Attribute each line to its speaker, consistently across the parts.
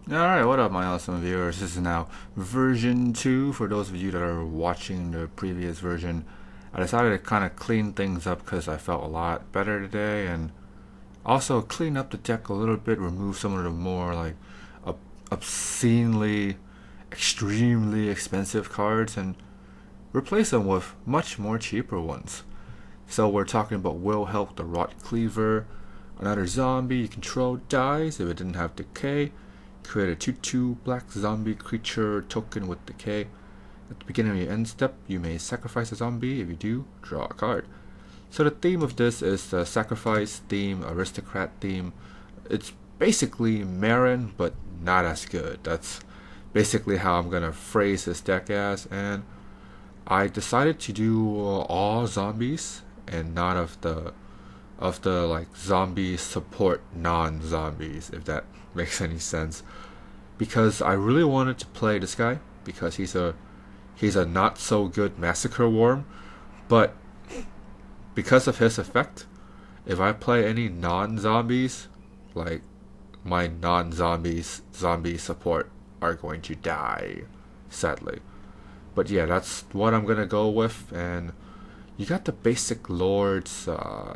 Speaker 1: Alright, what up, my awesome viewers? This is now version 2. For those of you that are watching the previous version, I decided to kind of clean things up because I felt a lot better today, and also clean up the deck a little bit, remove some of the more like obscenely, extremely expensive cards, and replace them with much more cheaper ones. So we're talking about Wilhelt the Rotcleaver, another zombie you control dies if it didn't have decay. Create a 2/2 black zombie creature token with decay. At the beginning of your end step, you may sacrifice a zombie. If you do, draw a card. So the theme of this is the sacrifice theme, aristocrat theme. It's basically Marin, but not as good. That's basically how I'm gonna phrase this deck as. And I decided to do all zombies and not of the like zombie support non-zombies, if that makes any sense, because I really wanted to play this guy because he's a not so good massacre worm, but because of his effect, if I play any non-zombies, like my non-zombies zombie support are going to die, sadly. But yeah, that's what I'm gonna go with. And you got the basic lords,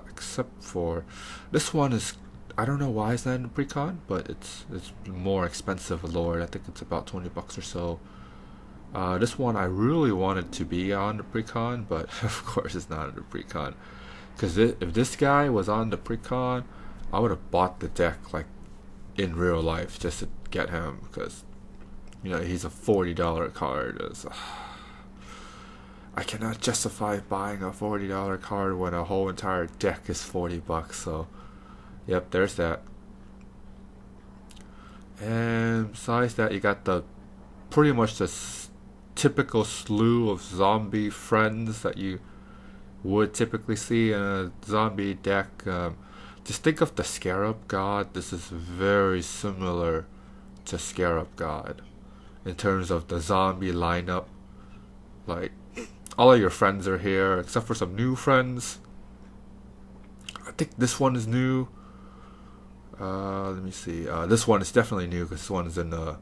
Speaker 1: except for this one is, I don't know why it's not in the precon, but it's more expensive lord. I think it's about $20 or so. This one I really wanted to be on the precon, but of course it's not in the precon. Because if this guy was on the precon, I would have bought the deck like in real life just to get him, because he's a $40 card. I cannot justify buying a $40 card when a whole entire deck is $40. So, yep, there's that. And besides that, you got the pretty much the typical slew of zombie friends that you would typically see in a zombie deck. Just think of the Scarab God. This is very similar to Scarab God in terms of the zombie lineup. Like, all of your friends are here except for some new friends. I think this one is new. Let me see. This one is definitely new because this one is in the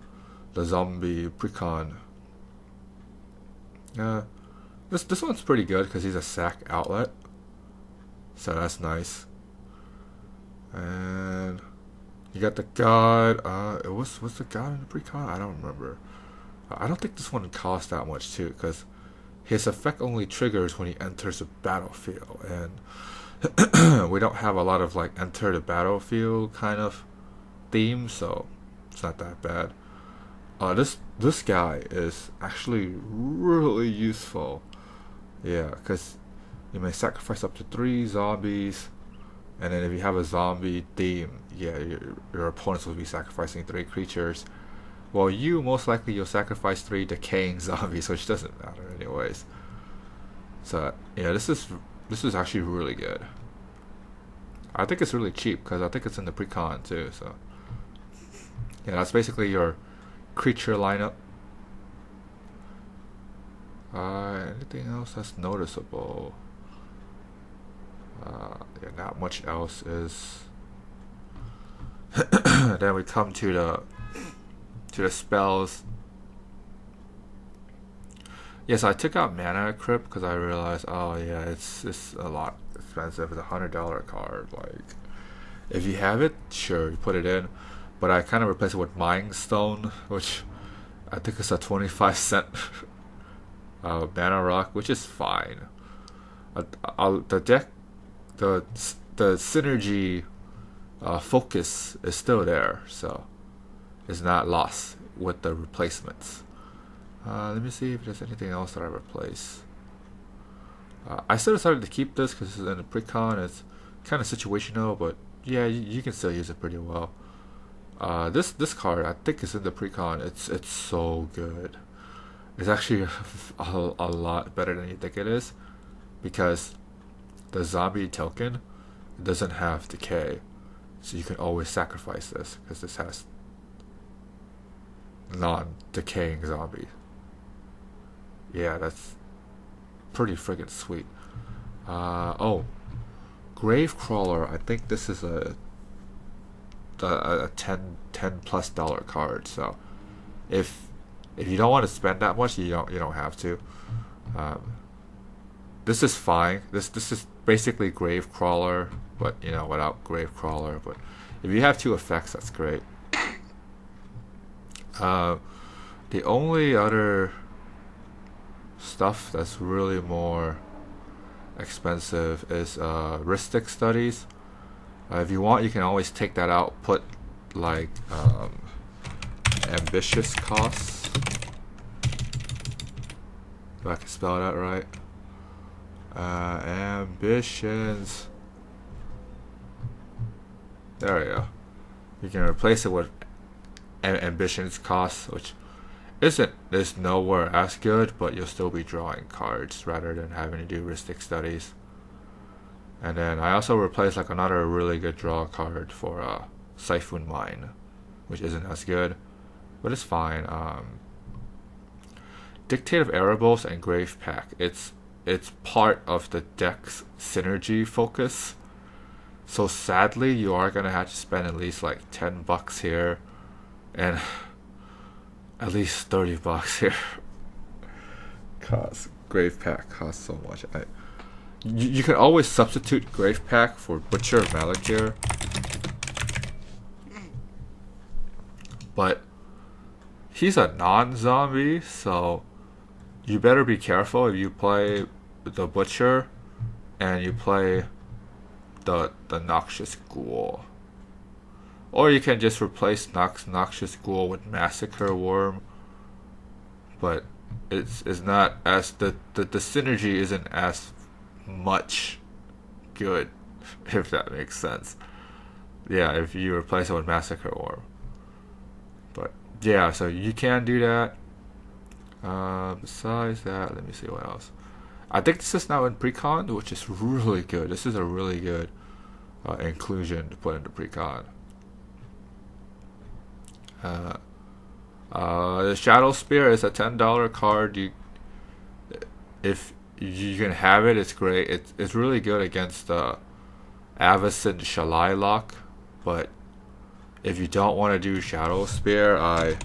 Speaker 1: zombie precon. This one's pretty good because he's a sack outlet, so that's nice. And you got the god. What's the god in the precon? I don't remember. I don't think this one costs that much too, because his effect only triggers when he enters the battlefield, and we don't have a lot of like enter the battlefield kind of theme, so it's not that bad. This guy is actually really useful. Yeah, because you may sacrifice up to 3 zombies, and then if you have a zombie theme, yeah, your opponents will be sacrificing 3 creatures. Well, you'll sacrifice 3 decaying zombies, which doesn't matter anyways. So yeah, this is actually really good. I think it's really cheap because I think it's in the precon too. So yeah, that's basically your creature lineup. Anything else that's noticeable? Yeah, not much else is. Then we come to the spells. Yes, I took out Mana Crypt because I realized, oh yeah, it's a lot expensive. It's $100 card. Like, if you have it, sure, you put it in. But I kind of replaced it with Mind Stone, which I think is a 25-cent mana rock, which is fine. The deck, the synergy focus is still there, so it's not lost with the replacements. Let me see if there's anything else that I replace. I still decided to keep this because this is in the precon. It's kind of situational, but yeah, you can still use it pretty well. This card I think is in the precon. It's so good. It's actually a lot better than you think it is, because the zombie token doesn't have decay, so you can always sacrifice this because this has non-decaying zombies. Yeah, that's pretty friggin' sweet. Oh, Gravecrawler. I think this is a a 10 plus dollar card. So if you don't want to spend that much, you don't have to. Um, this is fine. This is basically Grave Crawler, but without Grave Crawler. But if you have two effects, that's great. The only other stuff that's really more expensive is heuristic studies. If you want, you can always take that out, put like ambitious costs. If I can spell that right. Ambitions. There we go. You can replace it with ambitions costs, which is nowhere as good, but you'll still be drawing cards rather than having to do heuristic studies. And then I also replaced like another really good draw card for Siphon Mine, which isn't as good, but it's fine. Dictative Erebos and Grave Pack. It's part of the deck's synergy focus. So sadly, you are gonna have to spend at least like $10 here, and at least $30 here. Cause Grave Pack costs so much. You can always substitute Grave Pack for Butcher Malakir, but he's a non-zombie, so you better be careful if you play the Butcher and you play the Noxious Ghoul. Or you can just replace Noxious Ghoul with Massacre Worm, but it's not as the synergy isn't as much good, if that makes sense. Yeah, if you replace it with Massacre Worm. But yeah, so you can do that. Besides that, let me see what else. I think this is now in Precon, which is really good. This is a really good inclusion to put into Precon. The Shadow Spear is a $10 card. If you can have it, it's great. It's really good against Avacyn Shalailock, but if you don't want to do Shadow Spear, I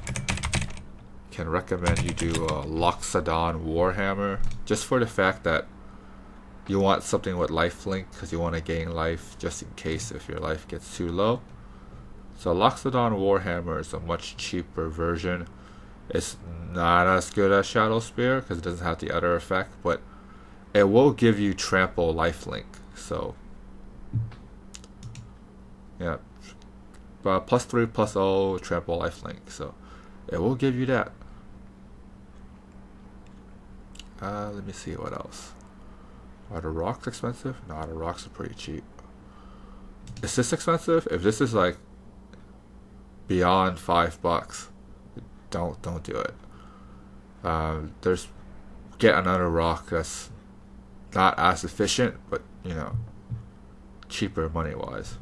Speaker 1: can recommend you do Loxodon Warhammer, just for the fact that you want something with lifelink, because you want to gain life just in case if your life gets too low. So Loxodon Warhammer is a much cheaper version. It's not as good as Shadow Spear because it doesn't have the other effect, but it will give you trample lifelink. So yeah, +3/+0 trample lifelink. So it will give you that. Let me see what else. Are the rocks expensive? No, the rocks are pretty cheap. Is this expensive? If this is like beyond $5, don't do it. There's get another rock that's not as efficient, but cheaper money wise.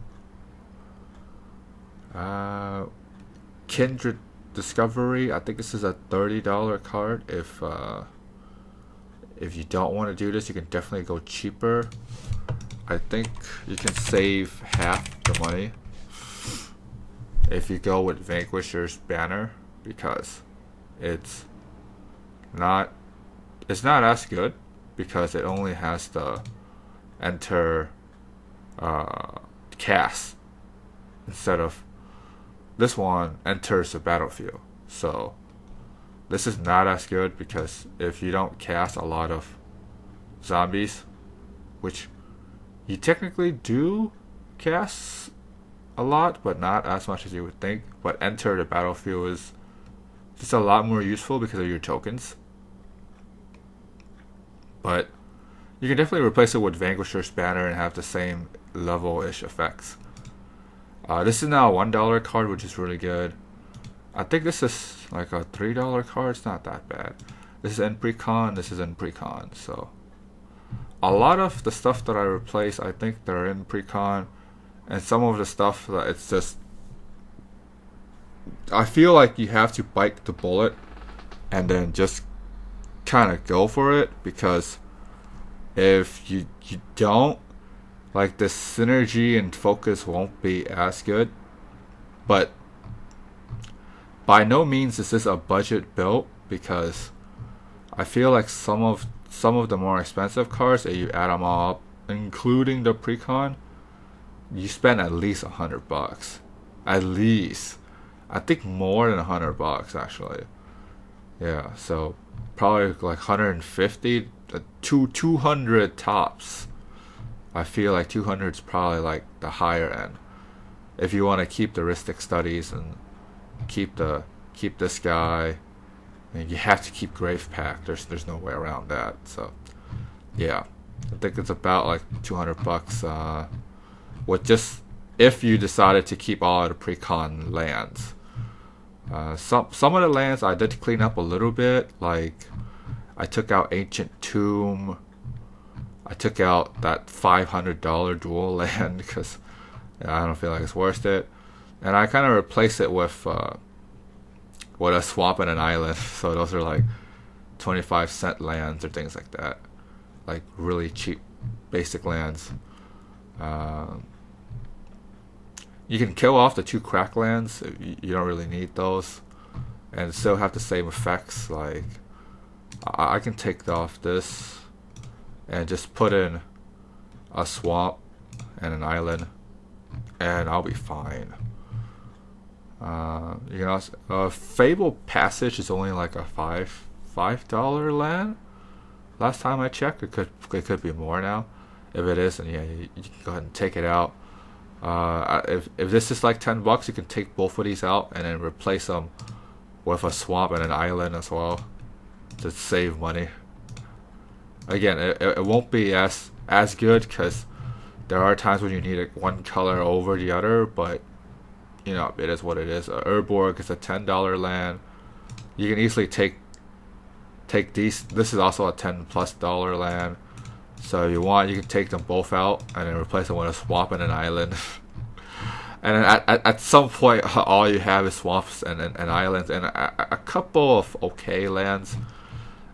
Speaker 1: Kindred Discovery. I think this is a $30 card. If you don't want to do this, you can definitely go cheaper. I think you can save half the money if you go with Vanquisher's Banner, because it's not as good, because it only has the enter cast instead of this one enters the battlefield. So this is not as good, because if you don't cast a lot of zombies, which you technically do cast a lot, but not as much as you would think. But enter the battlefield is just a lot more useful because of your tokens. But you can definitely replace it with Vanquisher's Banner and have the same level-ish effects. This is now a $1 card, which is really good. I think this is like a $3 card. It's not that bad. This is in Precon. This is in Precon. So a lot of the stuff that I replace, I think they're in Precon. And some of the stuff that it's just, I feel like you have to bite the bullet and then just kind of go for it, because if you don't, like, the synergy and focus won't be as good. But by no means is this a budget build, because I feel like some of the more expensive cards that you add them all up, including the precon, you spend at least $100. At least, I think more than $100 actually. Yeah, so probably like 150 to 200 tops. I feel like 200 is probably like the higher end if you want to keep the Ristic studies and keep this guy. And you have to keep Grave Pack. There's no way around that. So yeah, I think it's about like $200. With just if you decided to keep all of the precon lands. Some of the lands I did clean up a little bit. Like I took out Ancient Tomb. I took out that $500 dual land because I don't feel like it's worth it, and I kind of replaced it with a swamp and an island. So those are like 25-cent lands or things like that, like really cheap basic lands. You can kill off the 2 crack lands. You don't really need those, and still have the same effects. Like I can take off this and just put in a swamp and an island, and I'll be fine. Fable Passage is only like a $5 land. Last time I checked, it could be more now. If it is, then yeah, you can go ahead and take it out. If this is like $10, you can take both of these out and then replace them with a swamp and an island as well to save money. Again, it won't be as good because there are times when you need one color over the other, but you know, it is what it is. Urborg is a $10 land. You can easily take these. This is also a $10+ land. So if you want, you can take them both out and then replace them with a swamp and an island. And then at some point, all you have is swamps and islands and a couple of okay lands.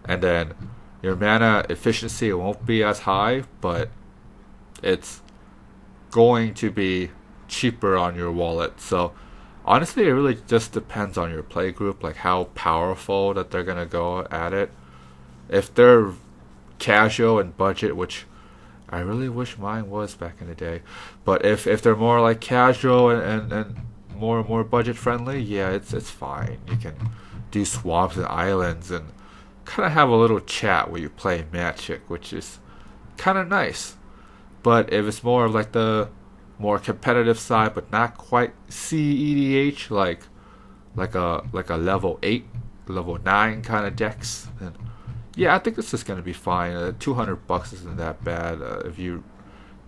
Speaker 1: And then your mana efficiency won't be as high, but it's going to be cheaper on your wallet. So honestly, it really just depends on your play group, like how powerful that they're gonna go at it. If they're casual and budget, which I really wish mine was back in the day, but if they're more like casual and more budget friendly, yeah, it's fine. You can do swamps and islands and kind of have a little chat where you play Magic, which is kind of nice. But if it's more of like the more competitive side, but not quite CEDH, like a level 8, level 9 kind of decks, then yeah, I think this is going to be fine. $200 isn't that bad if you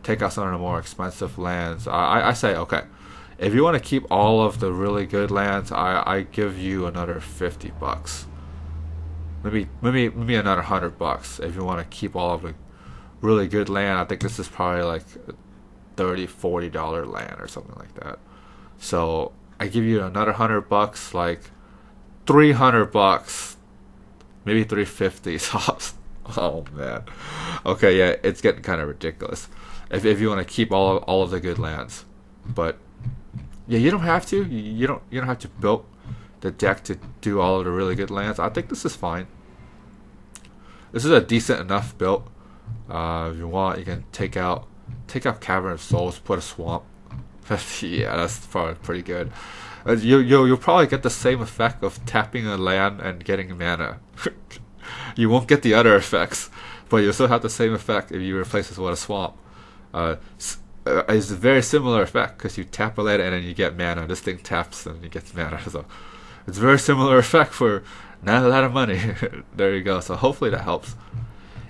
Speaker 1: take out some of the more expensive lands. I say, okay, if you want to keep all of the really good lands, I give you another $50. Maybe another $100 if you want to keep all of the really good land. I think this is probably like $30-$40 land or something like that. So I give you another $100, like $300, maybe $350. Oh man. Okay, yeah, it's getting kind of ridiculous. If you want to keep all of the good lands, but yeah, you don't have to. You don't have to build the deck to do all of the really good lands. I think this is fine. This is a decent enough build. If you want, you can take out Cavern of Souls, put a swamp. Yeah, that's probably pretty good. You'll probably get the same effect of tapping a land and getting mana. You won't get the other effects, but you'll still have the same effect if you replace this with a swamp. It's a very similar effect because you tap a land and then you get mana. This thing taps and you get mana. So it's a very similar effect for not a lot of money. There you go. So hopefully that helps.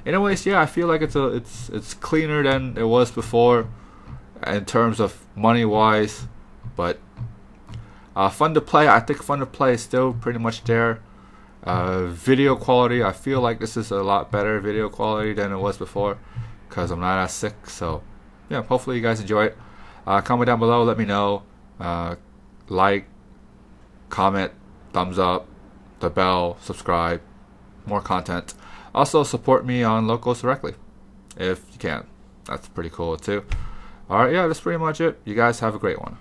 Speaker 1: Anyways, yeah, I feel like it's cleaner than it was before in terms of money wise, but fun to play. I think fun to play is still pretty much there. Video quality, I feel like this is a lot better video quality than it was before because I'm not as sick. So yeah, hopefully you guys enjoy it. Comment down below, let me know. Like, comment, thumbs up, the bell, subscribe, more content. Also support me on Locals directly if you can. That's pretty cool too. Alright, yeah, that's pretty much it. You guys have a great one.